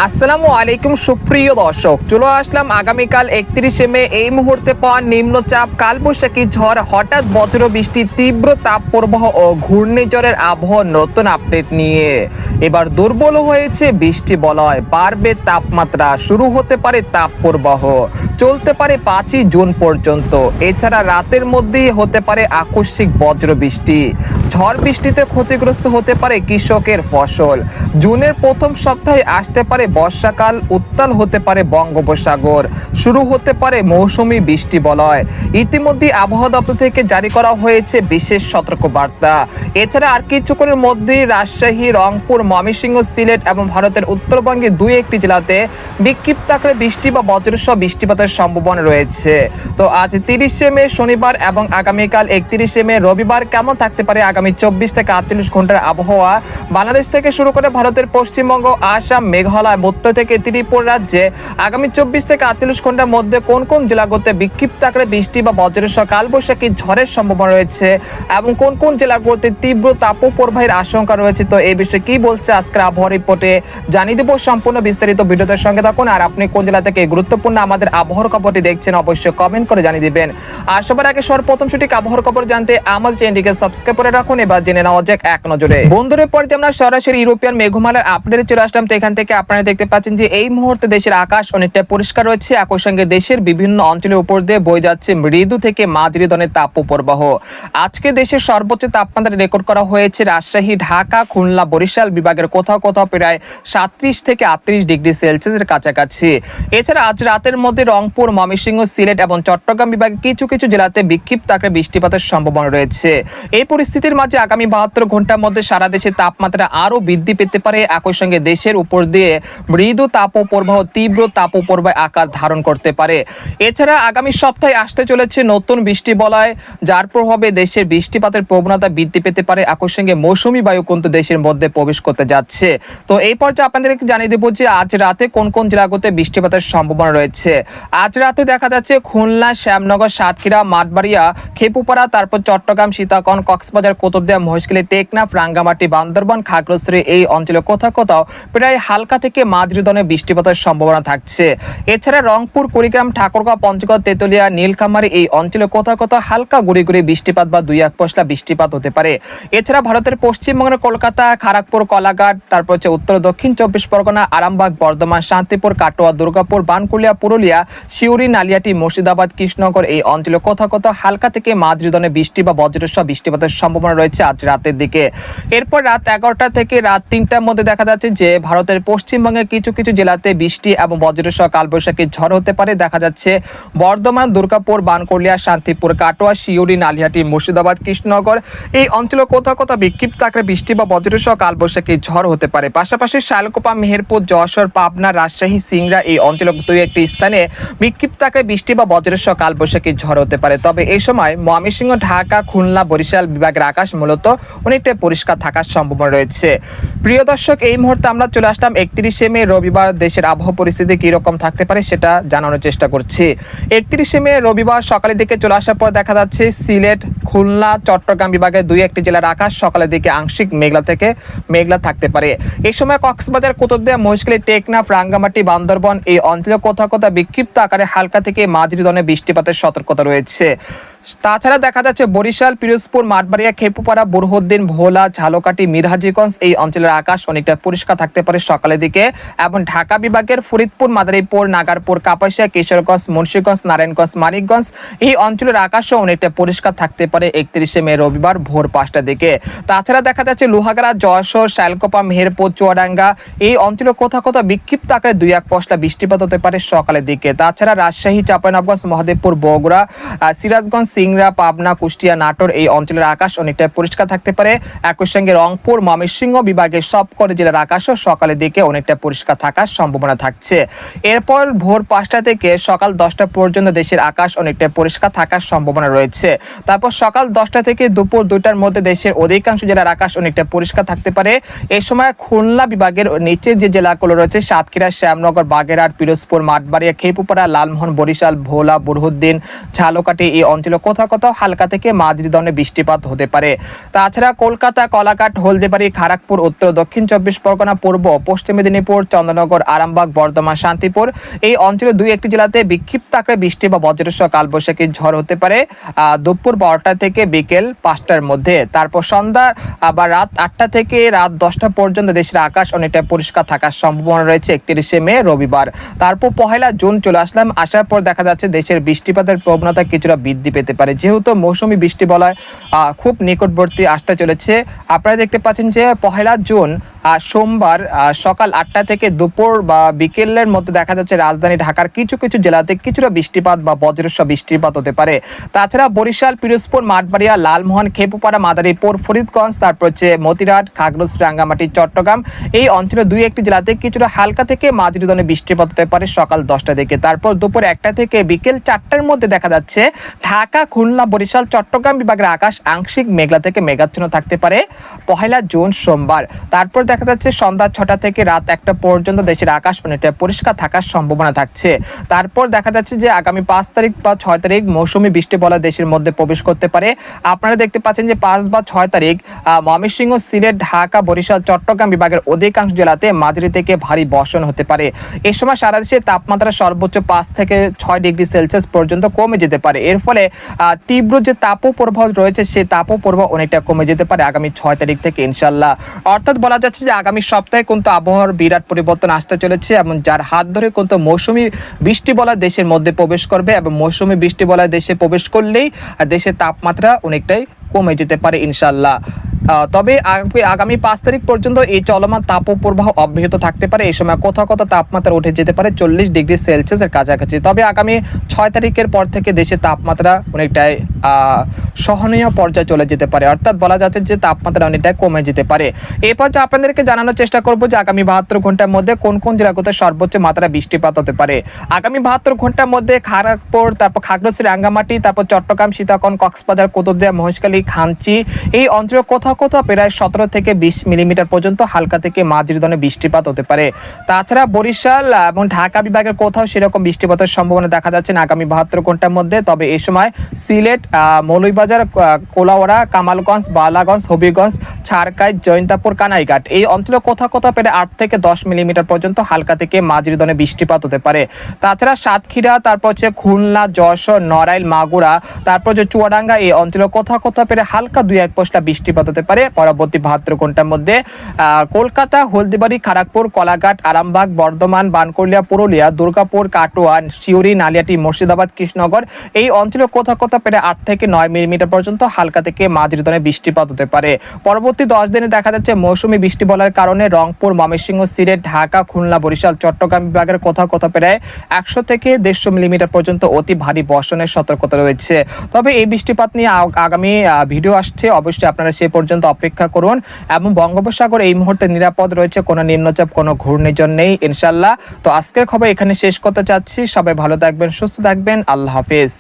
আসসালামু আলাইকুম সুপ্রিয় দর্শক, চলে আসলাম আগামীকাল 31শে মে এই মুহূর্তে পাওয়া নিম্নচাপ কালবৈশাখী ঝড়, হঠাৎ বজ্র বৃষ্টি, তীব্র তাপপ্রবাহ ও ঘূর্ণিঝড়ের আবহাওয়ার নতুন আপডেট নিয়ে। এবার দুর্বল হয়েছে বৃষ্টি বলয়, বাড়বে তাপমাত্রা, শুরু হতে পারে তাপপ্রবাহ, চলতে পারে 5ই জুন পর্যন্ত। এছাড়া রাতের মধ্যেই হতে পারে আকস্মিক বজ্র বৃষ্টি, ঝড় বৃষ্টিতে ক্ষতিগ্রস্ত হতে পারে কৃষকের ফসল। জুনের প্রথম সপ্তাহে আসতে পারে বর্ষাকাল, উত্তাল হতে পারে বঙ্গোপসাগর, শুরু হতে পারে মৌসুমী বৃষ্টি বলয়। ইতিমধ্যে আবহাওয়া দপ্তর থেকে জারি করা হয়েছে বিশেষ সতর্কবার্তা। এছাড়া আর কিছুক্ষণের মধ্যেই রাজশাহী, রংপুর, ময়মনসিংহ, সিলেট এবং ভারতের উত্তরবঙ্গের 2-1টি জেলাতে বিক্ষিপ্ত আকারে বৃষ্টি বা বজ্রসহ বৃষ্টিপাতের সম্ভাবনা রয়েছে। তো আজ 30শে মে শনিবার এবং আগামীকাল 31শে মে রবিবার কেমন থাকতে পারে আগামী 24 থেকে 48 ঘন্টার আবহাওয়া? বাংলাদেশ থেকে শুরু করে ভারতের পশ্চিমবঙ্গ, আসাম, মেঘালয়, উত্তর থেকে ত্রিপুরা রাজ্যে আগামী 24 থেকে 48 ঘন্টার মধ্যে কোন কোন জেলাগুলোতে বিক্ষিপ্ত আকারে বৃষ্টি বা বজ্রসহ কালবৈশাখী ঝড়ের সম্ভাবনা রয়েছে এবং কোন কোন জেলাগুলোতে তীব্র তাপপ্রবাহের আশঙ্কা রয়েছে, তো এই বিষয়ে কি বলছে আজকের আবহাওয়া রিপোর্টে জানিয়ে দেব সম্পূর্ণ বিস্তারিত। ভিডিওটার সঙ্গে থাকুন। আর আপনি কোন জেলা থেকে গুরুত্বপূর্ণ আমাদের আবহাওয়ার খবরটি দেখছেন অবশ্যই কমেন্ট করে জানিয়ে দিবেন। আর সবার আগে সর্বপ্রথম সঠিক আবহাওয়ার খবর জানতে আমাদের চ্যানেলটিকে সাবস্ক্রাইব করে রাখুন। এবার জেনে নেওয়া যাক এক নজরে। বন্ধুদের পরে আমরা সরাসরি ইউরোপিয়ান মেঘমালার আপডেটে চলে আসলাম। তো এখান থেকে আপনারা দেখতে পাচ্ছেন যে এই মুহূর্তে দেশের আকাশ অনেকটা পরিষ্কার রয়েছে। একই সঙ্গে দেশের বিভিন্ন অঞ্চলের উপর দিয়ে বয়ে যাচ্ছে মৃদু থেকে মাঝারি ধরনের তাপপ্রবাহ। আজকে দেশের সর্বোচ্চ তাপমাত্রা রেকর্ড করা হয়েছে রাজশাহী, ঢাকা, খুলনা, বরিশাল বিভাগের কোথাও কোথাও প্রায় 37 থেকে 38 ডিগ্রি সেলসিয়াসের কাছাকাছি। এছাড়া আজ রাতের মধ্যে রংপুর, ময়মনসিংহ, সিলেট এবং চট্টগ্রাম বিভাগে কিছু কিছু জেলাতে বিক্ষিপ্ত আকারে বৃষ্টিপাতের সম্ভাবনা রয়েছে। এই পরিস্থিতির মাঝে আগামী 72 ঘন্টার মধ্যে সারা দেশে তাপমাত্রা আরো বৃদ্ধি পেতে পারে। একই সঙ্গে দেশের উপর দিয়ে মৃদু তাপপ্রবাহ, তীব্র তাপপ্রবাহ আকার ধারণ করতে পারে। এছাড়া আগামী সপ্তাহে আসতে চলেছে নতুন বৃষ্টি বলয়, যার প্রভাবে দেশের বৃষ্টিপাতের প্রবণতা বৃদ্ধি পেতে পারে। একই সঙ্গে মৌসুমী বায়ু কিন্তু দেশের মধ্যে প্রবেশ করতে যাচ্ছে। তো এই পর্যায়ে আপনাদেরকে জানিয়ে দেবো যে আজ রাতে কোন কোন জেলাগুলোতে বৃষ্টিপাতের সম্ভাবনা রয়েছে। আজ রাতে দেখা যাচ্ছে খুলনা, শ্যামনগর, সাতক্ষীরা, মাঠবাড়িয়া, খেপুপাড়া, তারপর চট্টগ্রাম, সীতাকুণ্ড, কক্সবাজার, কুতুবদিয়া, মহেশখালী, টেকনাফ, রাঙ্গামাটি, বান্দরবান, খাগড়াছড়ি এই অঞ্চলে কোথাও কোথাও প্রায় হালকা থেকে মাঝারি ধরনের বৃষ্টিপাতের সম্ভাবনা থাকছে। এছাড়া রংপুর, কুড়িগ্রাম, ঠাকুরগাঁও, পঞ্চগড়, তেতুলিয়া, নীলকামারী এই অঞ্চলে কোথাও কোথাও হালকা গুড়ি গুড়ি বৃষ্টিপাত বা 2-1 পশলা বৃষ্টিপাত হতে পারে। এছাড়া ভারতের পশ্চিমবঙ্গের কলকাতা, খড়গপুর, কলাঘাট, তারপর হচ্ছে উত্তর দক্ষিণ 24 পরগনা, আরামবাগ, বর্ধমান, শান্তিপুর, কাটোয়া, দুর্গাপুর, বানকুলিয়া, পুরুলিয়া, সিউড়ি, নালিয়াটি, মুর্শিদাবাদ, কৃষ্ণনগর এই অঞ্চলে কোথাও কোথাও হালকা থেকে মাঝারি ধরনের বৃষ্টি বা বজ্রসহ বৃষ্টিপাতের সম্ভাবনা রয়েছে আজ রাতের দিকে। এরপর রাত 11টা থেকে রাত 3টার মধ্যে দেখা যাচ্ছে যে ভারতের পশ্চিমবঙ্গের কিছু কিছু জেলাতে বৃষ্টি এবং বজ্রসহ কালবৈশাখী ঝড় হতে পারে। দেখা যাচ্ছে বর্ধমান, দুর্গাপুর, বানকুলিয়া, শান্তিপুর, কাটোয়া, সিউড়ি, নালিয়াটি, মুর্শিদাবাদ, কৃষ্ণনগর এই অঞ্চলে কোথাও কোথাও বিক্ষিপ্ত আকারে বৃষ্টি বা বজ্রসহ কালবৈশাখী ঝড় হতে পারে। পাশাপাশি শালকোপা, মেহেরপুর, যশোর, পাবনা, রাজশাহী, সিংড়া এই অঞ্চলে 2-1টি স্থানে বিক্ষিপ্ত আকারে বৃষ্টি বা বজ্রসহ কালবৈশাখী ঝড় হতে পারে। তবে এই সময় ময়মনসিংহ, ঢাকা, খুলনা, বরিশাল বিভাগের আকাশ মূলত অনেকটাই পরিষ্কার থাকার সম্ভাবনা রয়েছে। প্রিয় দর্শক, এই মুহূর্তে আমরা চলে আসলাম 31শে মে রবিবার দেশের আবহাওয়া পরিস্থিতি কি রকম থাকতে পারে সেটা জানানোর চেষ্টা করছি। 31শে মে রবিবার সকালের দিকে চলে আসার পর দেখা যাচ্ছে সিলেট, খুলনা, চট্টগ্রাম বিভাগের 2-1টি জেলার আকাশ সকালের দিকে আংশিক মেঘলা থেকে মেঘলা থাকতে পারে। এই সময় কক্সবাজার, কুতুবদিয়া, মহেশখালী, টেকনাফ, রাঙ্গামাটি, বান্দরবান এই অঞ্চলে কোথাও কোথাও বিক্ষিপ্ত আকারে হালকা থেকে মাঝারি ধরনের বৃষ্টিপাতের সতর্কতা রয়েছে। তাছাড়া দেখা যাচ্ছে বরিশাল, পিরোজপুর, মাঠবাড়িয়া, খেপুপাড়া, বুরহুদ্দিন, ভোলা, ঝালকাঠি, মিরহাজিগঞ্জ এই অঞ্চলের আকাশ অনেকটা পরিষ্কার থাকতে পারে সকালের দিকে। এবং ঢাকা বিভাগের ফরিদপুর, মাদারীপুর, নাগারপুর, কাপাসিয়া, কিশোরগঞ্জ, মুন্সিগঞ্জ, নারায়ণগঞ্জ, মানিকগঞ্জ এই অঞ্চলের আকাশও অনেকটা পরিষ্কার থাকতে পারে 31শে মে রবিবার ভোর 5টার দিকে। তাছাড়া দেখা যাচ্ছে লোহাগাড়া, যশোর, শালকোপা, মেহেরপুর, চুয়াডাঙ্গা এই অঞ্চলে কোথাও কোথাও বিক্ষিপ্ত আকারে 2-1 পশলা বৃষ্টিপাত হতে পারে সকালের দিকে। তাছাড়া রাজশাহী, চাঁপাইনবাবগঞ্জ, মহাদেবপুর, বগুড়া, সিরাজগঞ্জ, সিংড়া, পাবনা, কুষ্টিয়া, নাটোর এই অঞ্চলের আকাশ অনেকটা পরিষ্কার থাকতে পারে। একই সঙ্গে রংপুর, ময়মনসিংহ বিভাগের সবকটি জেলার আকাশও সকালের দিকে অনেকটা পরিষ্কার থাকার সম্ভাবনা থাকছে। এরপর ভোর 5টা থেকে সকাল 10টা পর্যন্ত দেশের আকাশ অনেকটা পরিষ্কার থাকার সম্ভাবনা রয়েছে। তারপর সকাল 10টা থেকে দুপুর 2টার মধ্যে দেশের অধিকাংশ জেলার আকাশ অনেকটা পরিষ্কার থাকতে পারে। এই সময় খুলনা বিভাগের নিচে যে জেলাগুলো রয়েছে সাতক্ষীরা, শ্যামনগর, বাগেরহাট, পিরোজপুর, মাঠবাড়িয়া, খেপুপাড়া, লালমোহন, বরিশাল, ভোলা, বুরহুদ্দিন, ঝালকাঠি এই অঞ্চলে কোথাও কোথাও হালকা থেকে মাঝারি ধরনের বৃষ্টিপাত হতে পারে। তাছাড়া কলকাতা, কলাঘাট, হলদিবাড়ি, খড়গপুর, উত্তর দক্ষিণ 24 পরগনা, পূর্ব পশ্চিম মেদিনীপুর, চন্দ্রনগর, আরামবাগ, বর্ধমান, শান্তিপুর এই অঞ্চলের 2-1টি জেলাতে বিক্ষিপ্ত আকারে বৃষ্টি বা বজ্রসহ কালবৈশাখী ঝড় হতে পারে দুপুর 12টা থেকে বিকেল 5টার মধ্যে। তারপর সন্ধ্যা বা রাত 8টা থেকে রাত 10টা পর্যন্ত দেশের আকাশ অনেকটা পরিষ্কার থাকার সম্ভাবনা রয়েছে 31শে মে রবিবার। তারপর 1লা জুন চলে আসার পর দেখা যাচ্ছে দেশের বৃষ্টিপাতের প্রবণতা কিছুটা বৃদ্ধি পেতে পারে, যেহেতু মৌসুমী বৃষ্টি বলয় খুব নিকটবর্তী আসতে চলেছে। আপনারা দেখতে পাচ্ছেন যে 1লা জুন সোমবার সকাল 8টা থেকে দুপুর বা বিকেলের মধ্যে দেখা যাচ্ছে রাজধানী ঢাকার কিছু কিছু জেলাতে কিছুটা বৃষ্টিপাত বা বজ্রসহ বৃষ্টিপাত হতে পারে। তাছাড়া বরিশাল, পিরোজপুর, মাঠবাড়িয়া, লালমোহন, খেপুপাড়া, মাদারীপুর, ফরিদগঞ্জ, তারপর হচ্ছে মতিরাট, খাগড়াছড়ি, রাঙ্গামাটি, চট্টগ্রাম এই অঞ্চলের 2-1টি জেলাতে কিছুটা হালকা থেকে মাঝারি ধরনের বৃষ্টিপাত হতে পারে সকাল 10টা থেকে। তারপর দুপুর 1টা থেকে বিকেল 4টার মধ্যে দেখা যাচ্ছে ঢাকা, খুলনা, বরিশাল, চট্টগ্রাম বিভাগের আকাশ আংশিক মেঘলা থেকে মেঘাচ্ছন্ন থাকতে পারে 1লা জুন সোমবার। তারপর দেখা যাচ্ছে সন্ধ্যা 6টা থেকে রাত 1টা পর্যন্ত দেশের আকাশ অনেকটা পরিষ্কার থাকার সম্ভাবনা থাকছে। তারপর দেখা যাচ্ছে যে আগামী 5 তারিখ বা 6 তারিখ মৌসুমী বৃষ্টি বলয় দেশের মধ্যে প্রবেশ করতে পারে। আপনারা দেখতে পাচ্ছেন যে 5 বা 6 তারিখ ময়মনসিংহ, সিলেট, ঢাকা, বরিশাল, চট্টগ্রাম বিভাগের অধিকাংশ জেলাতে মাঝারি থেকে ভারী বর্ষণ হতে পারে। এই সময় সারা দেশে তাপমাত্রা সর্বোচ্চ 5 থেকে 6 ডিগ্রি সেলসিয়াস পর্যন্ত কমে যেতে পারে। এর ফলে তীব্র যে তাপপ্রবাহ রয়েছে সেই তাপপ্রবাহ অনেকটা কমে যেতে পারে আগামী 6 তারিখ থেকে ইনশাল্লাহ। অর্থাৎ বলা যাচ্ছে যে আগামী সপ্তাহে কিন্তু আবহাওয়ার বিরাট পরিবর্তন আসতে চলেছে এবং যার হাত ধরে কিন্তু মৌসুমী বৃষ্টি বলয় দেশের মধ্যে প্রবেশ করবে এবং মৌসুমী বৃষ্টি বলয় দেশে প্রবেশ করলেই দেশের তাপমাত্রা অনেকটাই কমে যেতে পারে ইনশাল্লাহ। তবে আগামী 5 তারিখ পর্যন্ত এই চলমান তাপপ্রবাহ অব্যাহত থাকতে পারে। এই সময় কোথাও কোথাও তাপমাত্রা উঠে যেতে পারে 40 ডিগ্রি সেলসিয়াসের কাছাকাছি। তবে আগামী 6 তারিখের পর থেকে দেশের তাপমাত্রা অনেকটাই সহনীয় পর্যায়ে চলে যেতে পারে, অর্থাৎ বলা যাচ্ছে যে তাপমাত্রা অনেকটাই কমে যেতে পারে। এরপর আপনাদেরকে জানানোর চেষ্টা করব যে আগামী 72 ঘন্টার মধ্যে কোন কোন জেলাগুলোতে সর্বোচ্চ মাত্রায় বৃষ্টিপাত হতে পারে। আগামী 72 ঘন্টার মধ্যে খড়গপুর, তারপর খাগড়াছড়ি, রাঙ্গামাটি, তারপর চট্টগ্রাম, সীতাকুণ্ড, কক্সবাজার, কুতুবদিয়া, মহেশখালী, খাঞ্চি এই অঞ্চলে কোথাও কোথাও প্রায় 17 থেকে 20 মিলিমিটার পর্যন্ত হালকা থেকে মাঝারি ধরনের বৃষ্টিপাত হতে পারে। তাছাড়া বরিশাল এবং ঢাকা বিভাগের কোথাও সেরকম বৃষ্টিপাতের সম্ভাবনা দেখা যাচ্ছে না আগামী 72 ঘন্টার মধ্যে। তবে এই সময় সিলেট, মৌলভীবাজার, কোলাউড়া, কামালগঞ্জ, বালাগঞ্জ, হবিগঞ্জ, ছারকাই, জৈন্তাপুর, কানাইঘাট এই অঞ্চলে কোথাও কোথাও প্রায় 8 থেকে 10 মিলিমিটার পর্যন্ত হালকা থেকে মাঝারি ধরনের বৃষ্টিপাত হতে পারে। তাছাড়া সাতক্ষীরা, তারপর হচ্ছে খুলনা, যশোর, নড়াইল, মাগুরা, তারপর যে চুয়াডাঙ্গা এই অঞ্চলে কোথাও কোথাও প্রায় হালকা 2-1 পশলা বৃষ্টিপাত হতে পারে পরবর্তী 72 ঘন্টার মধ্যে। কলকাতা, হলদিবাড়ি, খড়গপুর, কলাঘাট, আরামবাগ, বর্ধমান, বানকুড়িয়া, পুরুলিয়া, দুর্গাপুর, কাটোয়া, শিউরি, নালিয়াটি, মুর্শিদাবাদ, কৃষ্ণনগর এই অঞ্চলে কোথাও কোথাও প্রায় 8 থেকে 9 মিলিমিটার পর্যন্ত হালকা থেকে মাঝারি ধরনের বৃষ্টিপাত হতে পারে। পরবর্তী 10 দিনে দেখা যাচ্ছে মৌসুমী বৃষ্টি বলয়ের কারণে রংপুর, ময়মনসিংহ, সিলেট, ঢাকা, খুলনা, বরিশাল, চট্টগ্রাম বিভাগের কোথাও কোথাও প্রায় 100 থেকে 150 মিলিমিটার পর্যন্ত অতি ভারী বর্ষণের সতর্কতা রয়েছে। তবে এই বৃষ্টিপাত নিয়ে আগামী ভিডিও আসছে, অবশ্যই আপনারা সে পর্যন্ত অপেক্ষা করুন। এবং বঙ্গোপসাগর এই মুহূর্তে নিরাপদ রয়েছে, কোনো নিম্নচাপ, কোনো ঘূর্ণিঝড় নেই ইনশাল্লাহ। তো আজকের খবর এখানে শেষ করতে চাচ্ছি। সবাই ভালো থাকবেন, সুস্থ থাকবেন, আল্লাহ হাফেজ।